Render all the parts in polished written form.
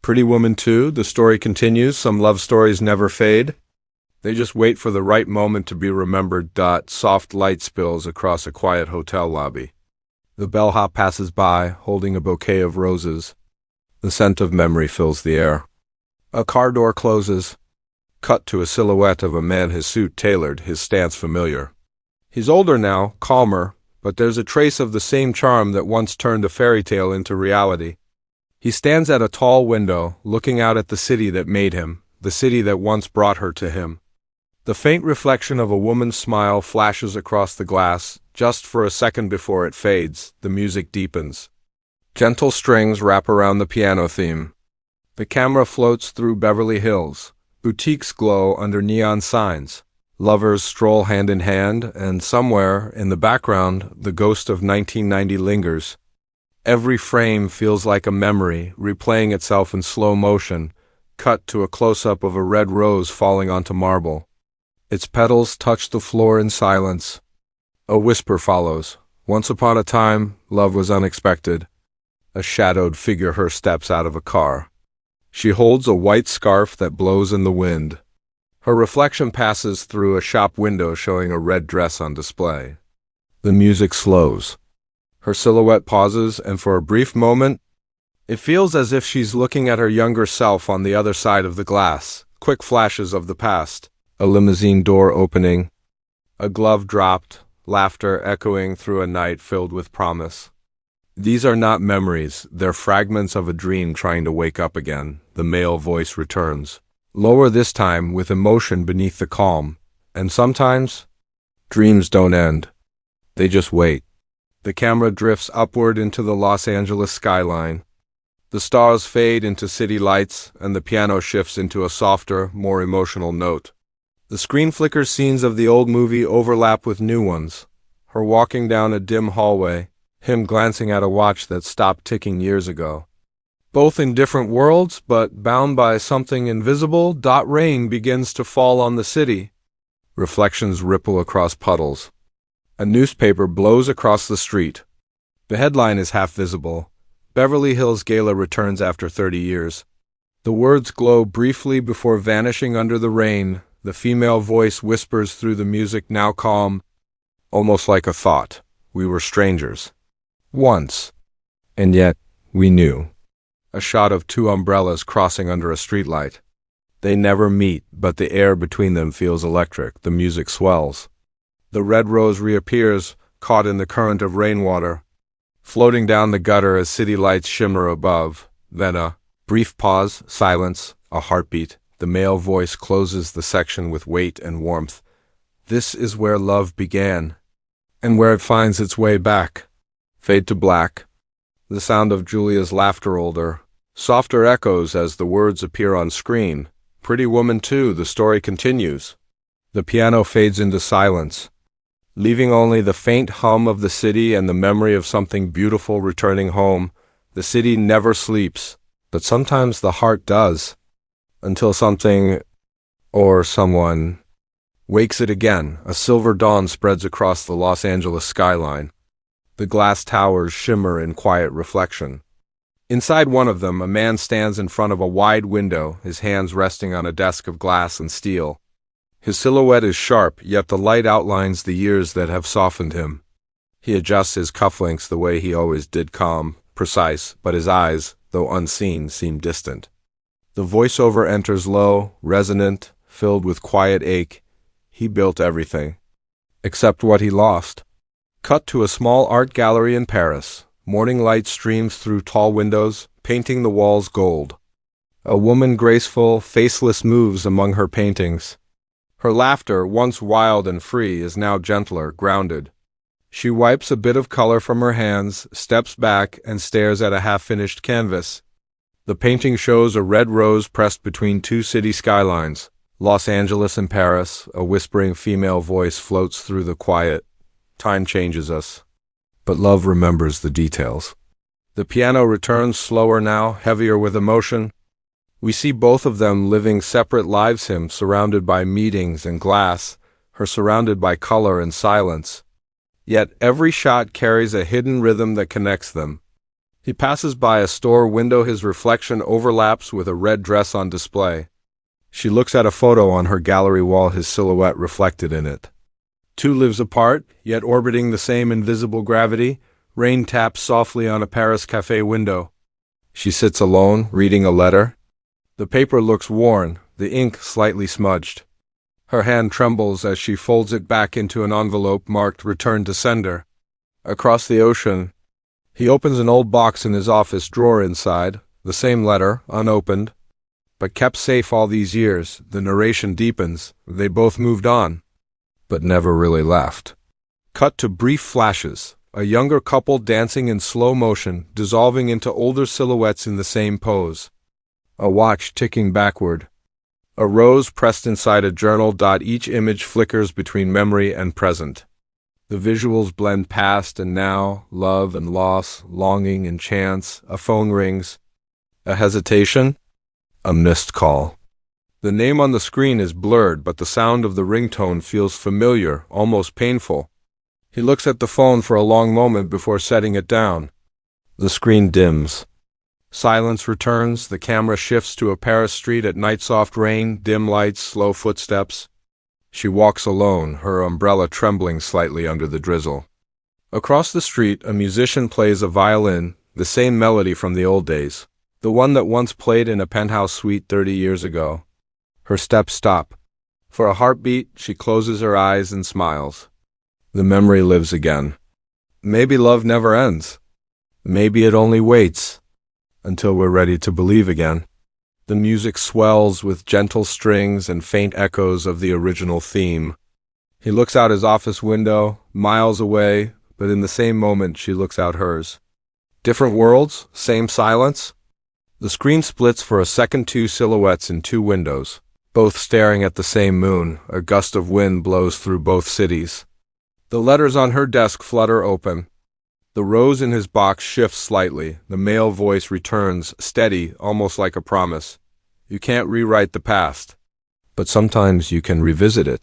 Pretty Woman 2, the story continues. Some love stories never fade. They just wait for the right moment to be remembered. Soft light spills across a quiet hotel lobby. The bellhop passes by, holding a bouquet of roses. The scent of memory fills the air. A car door closes. Cut to a silhouette of a man, his suit tailored, his stance familiar. He's older now, calmer, but there's a trace of the same charm that once turned a fairy tale into reality. He stands at a tall window, looking out at the city that made him, the city that once brought her to him. The faint reflection of a woman's smile flashes across the glass. Just for a second before it fades, the music deepens. Gentle strings wrap around the piano theme. The camera floats through Beverly Hills. Boutiques glow under neon signs. Lovers stroll hand in hand, and somewhere, in the background, the ghost of 1990 lingers. Every frame feels like a memory, replaying itself in slow motion, cut to a close-up of a red rose falling onto marble. Its petals touch the floor in silence. A whisper follows. Once upon a time, love was unexpected. A shadowed figure steps out of a car. She holds a white scarf that blows in the wind. Her reflection passes through a shop window showing a red dress on display. The music slows. Her silhouette pauses, and for a brief moment, it feels as if she's looking at her younger self on the other side of the glass. Quick flashes of the past. A limousine door opening. A glove dropped, laughter echoing through a night filled with promise. These are not memories, they're fragments of a dream trying to wake up again. The male voice returns. Lower this time, with emotion beneath the calm. And sometimes, dreams don't end. They just wait. The camera drifts upward into the Los Angeles skyline. The stars fade into city lights, and the piano shifts into a softer, more emotional note. The screen flickers. Scenes of the old movie overlap with new ones. Her walking down a dim hallway, him glancing at a watch that stopped ticking years ago. Both in different worlds, but bound by something invisible. Rain begins to fall on the city. Reflections ripple across puddles. A newspaper blows across the street. The headline is half visible. Beverly Hills Gala returns after 30 years. The words glow briefly before vanishing under the rain. The female voice whispers through the music, now calm, almost like a thought. We were strangers. Once. And yet, we knew. A shot of two umbrellas crossing under a streetlight. They never meet, but the air between them feels electric. The music swells. The red rose reappears, caught in the current of rainwater, floating down the gutter as city lights shimmer above. Then a brief pause, silence, a heartbeat. The male voice closes the section with weight and warmth. This is where love began, and where it finds its way back. Fade to black. The sound of Julia's laughter older. Softer echoes as the words appear on screen. Pretty Woman 2, the story continues. The piano fades into silence, leaving only the faint hum of the city and the memory of something beautiful returning home. The city never sleeps, but sometimes the heart does, until something, or someone, wakes it again. A silver dawn spreads across the Los Angeles skyline. The glass towers shimmer in quiet reflection. Inside one of them, a man stands in front of a wide window, his hands resting on a desk of glass and steel. His silhouette is sharp, yet the light outlines the years that have softened him. He adjusts his cufflinks the way he always did, calm, precise, but his eyes, though unseen, seem distant. The voiceover enters low, resonant, filled with quiet ache. He built everything, except what he lost. Cut to a small art gallery in Paris. Morning light streams through tall windows, painting the walls gold. A woman graceful, faceless moves among her paintings. Her laughter, once wild and free, is now gentler, grounded. She wipes a bit of color from her hands, steps back, and stares at a half-finished canvas. The painting shows a red rose pressed between two city skylines, Los Angeles and Paris. A whispering female voice floats through the quiet. Time changes us, but love remembers the details. The piano returns slower now, heavier with emotion. We see both of them living separate lives, him surrounded by meetings and glass, her surrounded by color and silence. Yet every shot carries a hidden rhythm that connects them. He passes by a store window. His reflection overlaps with a red dress on display. She looks at a photo on her gallery wall, his silhouette reflected in it. 2 lives apart, yet orbiting the same invisible gravity. Rain taps softly on a Paris cafe window. She sits alone, reading a letter. The paper looks worn, the ink slightly smudged. Her hand trembles as she folds it back into an envelope marked "Return to Sender." Across the ocean, he opens an old box in his office drawer. Inside, the same letter, unopened, but kept safe all these years. The narration deepens. They both moved on, but never really left. Cut to brief flashes. A younger couple dancing in slow motion, dissolving into older silhouettes in the same pose. A watch ticking backward. A rose pressed inside a journal. Each image flickers between memory and present. The visuals blend past and now, love and loss, longing and chance. A phone rings. A hesitation. A missed call. The name on the screen is blurred, but the sound of the ringtone feels familiar, almost painful. He looks at the phone for a long moment before setting it down. The screen dims. Silence returns. The camera shifts to a Paris street at night. Soft rain, dim lights, slow footsteps. She walks alone, her umbrella trembling slightly under the drizzle. Across the street, a musician plays a violin, the same melody from the old days, the one that once played in a penthouse suite 30 years ago. Her steps stop. For a heartbeat, she closes her eyes and smiles. The memory lives again. Maybe love never ends. Maybe it only waits until we're ready to believe again. The music swells with gentle strings and faint echoes of the original theme. He looks out his office window, miles away, but in the same moment she looks out hers. Different worlds, same silence. The screen splits for a second. 2 silhouettes in 2 windows, both staring at the same moon. A gust of wind blows through both cities. The letters on her desk flutter open. The rose in his box shifts slightly. The male voice returns, steady, almost like a promise. You can't rewrite the past, but sometimes you can revisit it.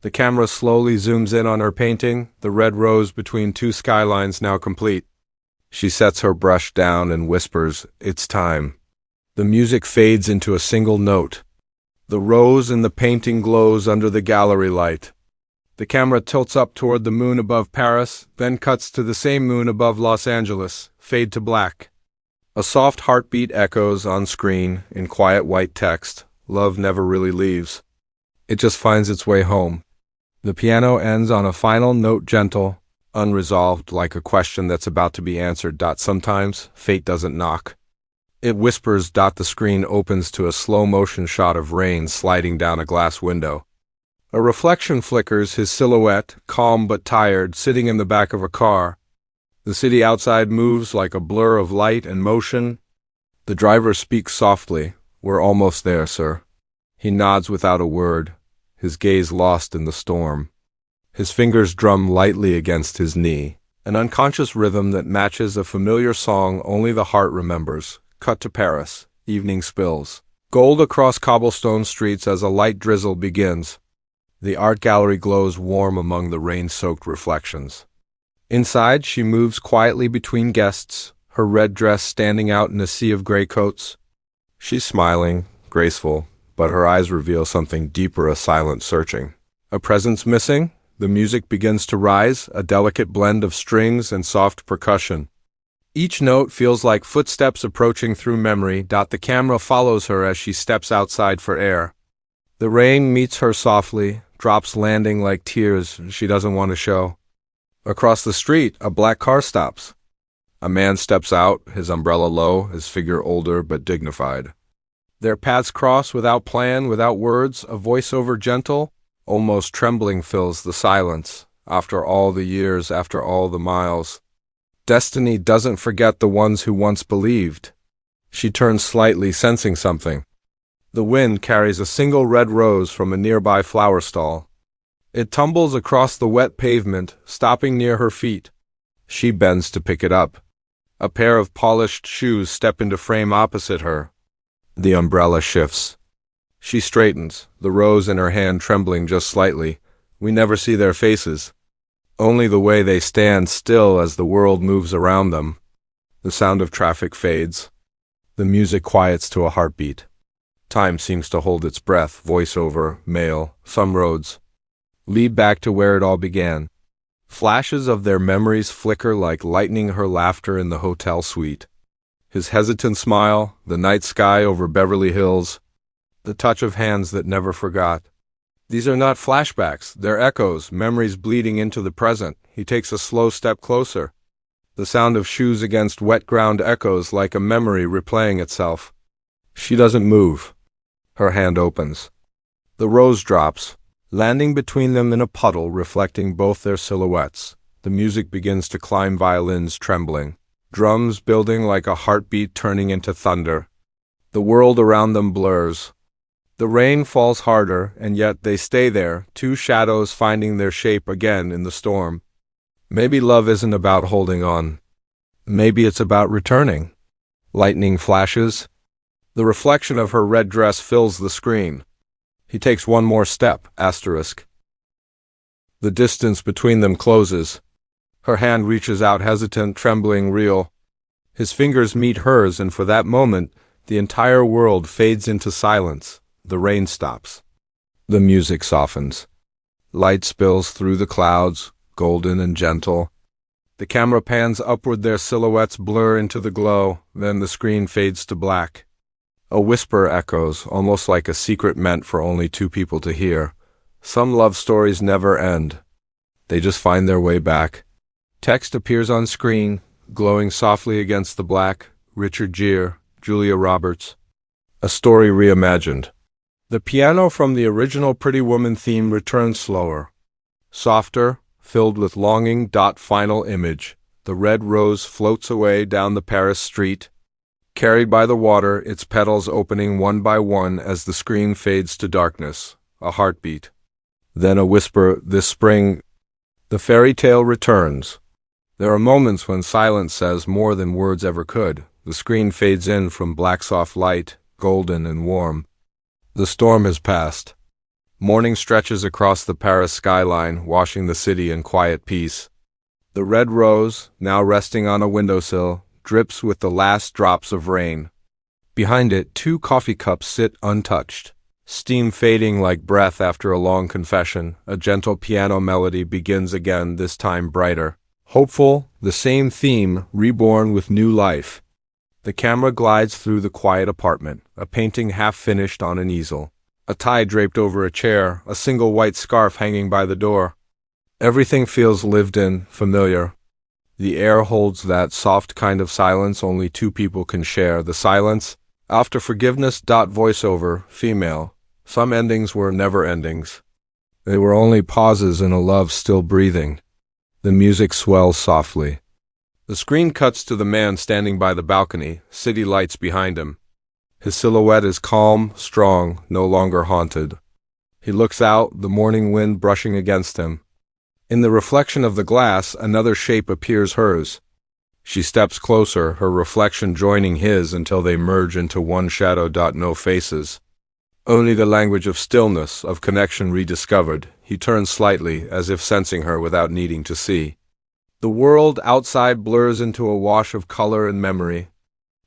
The camera slowly zooms in on her painting, the red rose between 2 skylines now complete. She sets her brush down and whispers, "It's time." The music fades into a single note. The rose in the painting glows under the gallery light. The camera tilts up toward the moon above Paris, then cuts to the same moon above Los Angeles, fade to black. A soft heartbeat echoes on screen in quiet white text. Love never really leaves. It just finds its way home. The piano ends on a final note, gentle, unresolved, like a question that's about to be answered. Sometimes fate doesn't knock. It whispers. The screen opens to a slow-motion shot of rain sliding down a glass window. A reflection flickers, his silhouette, calm but tired, sitting in the back of a car. The city outside moves like a blur of light and motion. The driver speaks softly. "We're almost there, sir." He nods without a word, his gaze lost in the storm. His fingers drum lightly against his knee, an unconscious rhythm that matches a familiar song only the heart remembers. Cut to Paris. Evening spills gold across cobblestone streets as a light drizzle begins. The art gallery glows warm among the rain-soaked reflections. Inside, she moves quietly between guests, her red dress standing out in a sea of gray coats. She's smiling, graceful, but her eyes reveal something deeper, a silent searching. A presence missing? The music begins to rise, a delicate blend of strings and soft percussion. Each note feels like footsteps approaching through memory. The camera follows her as she steps outside for air. The rain meets her softly, drops landing like tears she doesn't want to show. Across the street, a black car stops. A man steps out, his umbrella low, his figure older but dignified. Their paths cross without plan, without words. A voiceover gentle, almost trembling, fills the silence. After all the years, after all the miles, destiny doesn't forget the ones who once believed. She turns slightly, sensing something. The wind carries a single red rose from a nearby flower stall. It tumbles across the wet pavement, stopping near her feet. She bends to pick it up. A pair of polished shoes step into frame opposite her. The umbrella shifts. She straightens, the rose in her hand trembling just slightly. We never see their faces, only the way they stand still as the world moves around them. The sound of traffic fades. The music quiets to a heartbeat. Time seems to hold its breath. Voiceover, mail, some roads lead back to where it all began. Flashes of their memories flicker like lightning, her laughter in the hotel suite, his hesitant smile, the night sky over Beverly Hills, the touch of hands that never forgot. These are not flashbacks, they're echoes, memories bleeding into the present. He takes a slow step closer. The sound of shoes against wet ground echoes like a memory replaying itself. She doesn't move. Her hand opens. The rose drops, landing between them in a puddle, reflecting both their silhouettes. The music begins to climb, violins trembling, drums building like a heartbeat turning into thunder. The world around them blurs. The rain falls harder, and yet they stay there, two shadows finding their shape again in the storm. Maybe love isn't about holding on. Maybe it's about returning. Lightning flashes. The reflection of her red dress fills the screen. He takes one more step, asterisk. The distance between them closes. Her hand reaches out, hesitant, trembling, real. His fingers meet hers, and for that moment, the entire world fades into silence. The rain stops. The music softens. Light spills through the clouds, golden and gentle. The camera pans upward, their silhouettes blur into the glow, then the screen fades to black. A whisper echoes, almost like a secret meant for only two people to hear. Some love stories never end. They just find their way back. Text appears on screen, glowing softly against the black. Richard Gere, Julia Roberts. A story reimagined. The piano from the original Pretty Woman theme returns slower, softer, filled with longing. Final image. The red rose floats away down the Paris street, carried by the water, its petals opening one by one as the screen fades to darkness. A heartbeat. Then a whisper, this spring. The fairy tale returns. There are moments when silence says more than words ever could. The screen fades in from black soft light, golden and warm. The storm has passed. Morning stretches across the Paris skyline, washing the city in quiet peace. The red rose, now resting on a windowsill, drips with the last drops of rain. Behind it, two coffee cups sit untouched, steam fading like breath after a long confession. A gentle piano melody begins again, this time brighter. Hopeful, the same theme, reborn with new life. The camera glides through the quiet apartment, a painting half finished on an easel. A tie draped over a chair, a single white scarf hanging by the door. Everything feels lived in, familiar. The air holds that soft kind of silence only two people can share. The silence, after forgiveness. Voiceover, female. Some endings were never endings. They were only pauses in a love still breathing. The music swells softly. The screen cuts to the man standing by the balcony, city lights behind him. His silhouette is calm, strong, no longer haunted. He looks out, the morning wind brushing against him. In the reflection of the glass, another shape appears, hers. She steps closer, her reflection joining his until they merge into one shadow. No faces. Only the language of stillness, of connection rediscovered. He turns slightly, as if sensing her without needing to see. The world outside blurs into a wash of color and memory.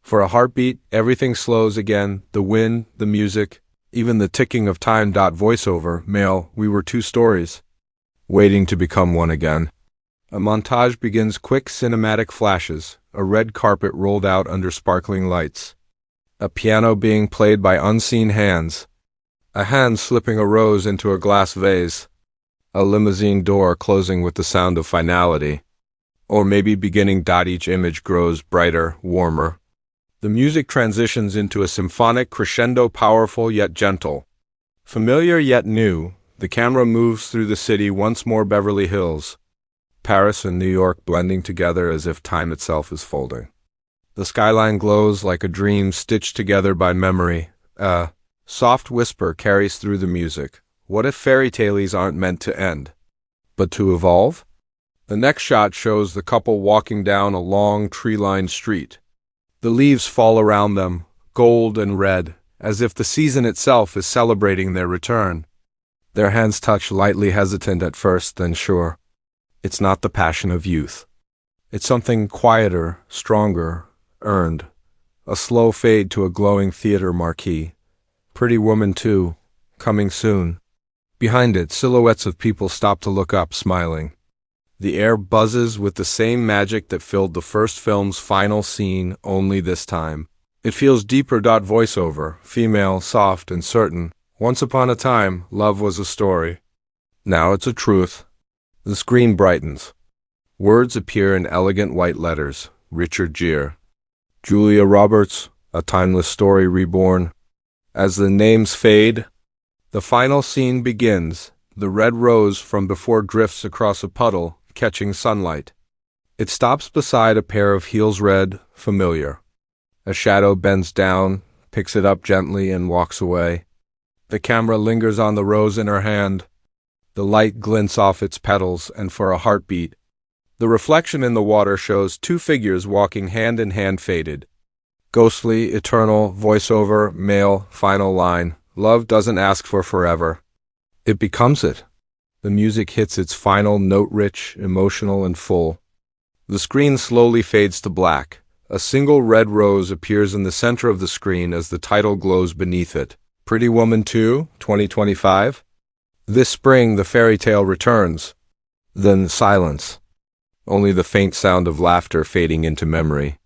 For a heartbeat, everything slows again, the wind, the music, even the ticking of time. Voiceover, male, we were two stories, waiting to become one again. A montage begins, quick cinematic flashes, a red carpet rolled out under sparkling lights. A piano being played by unseen hands. A hand slipping a rose into a glass vase. A limousine door closing with the sound of finality. Or maybe beginning. Each image grows brighter, warmer. The music transitions into a symphonic crescendo, powerful yet gentle. Familiar yet new, the camera moves through the city once more. Beverly Hills. Paris and New York blending together as if time itself is folding. The skyline glows like a dream stitched together by memory. A soft whisper carries through the music. What if fairy tales aren't meant to end, but to evolve? The next shot shows the couple walking down a long, tree-lined street. The leaves fall around them, gold and red, as if the season itself is celebrating their return. Their hands touch lightly, hesitant at first, then sure. It's not the passion of youth. It's something quieter, stronger, earned. A slow fade to a glowing theater marquee. Pretty Woman 2, coming soon. Behind it, silhouettes of people stop to look up, smiling. The air buzzes with the same magic that filled the first film's final scene, only this time. It feels deeper. Voiceover, female, soft, and certain. Once upon a time, love was a story. Now it's a truth. The screen brightens. Words appear in elegant white letters. Richard Gere. Julia Roberts, A Timeless Story Reborn. As the names fade, the final scene begins. The red rose from before drifts across a puddle, catching sunlight. It stops beside a pair of heels, red, familiar. A shadow bends down, picks it up gently, and walks away. The camera lingers on the rose in her hand. The light glints off its petals, and for a heartbeat, the reflection in the water shows two figures walking hand in hand, faded. Ghostly, eternal, voiceover, male, final line. Love doesn't ask for forever. It becomes it. The music hits its final note, rich, emotional, and full. The screen slowly fades to black. A single red rose appears in the center of the screen as the title glows beneath it. Pretty Woman 2, 2025. This spring, the fairy tale returns. Then silence. Only the faint sound of laughter fading into memory.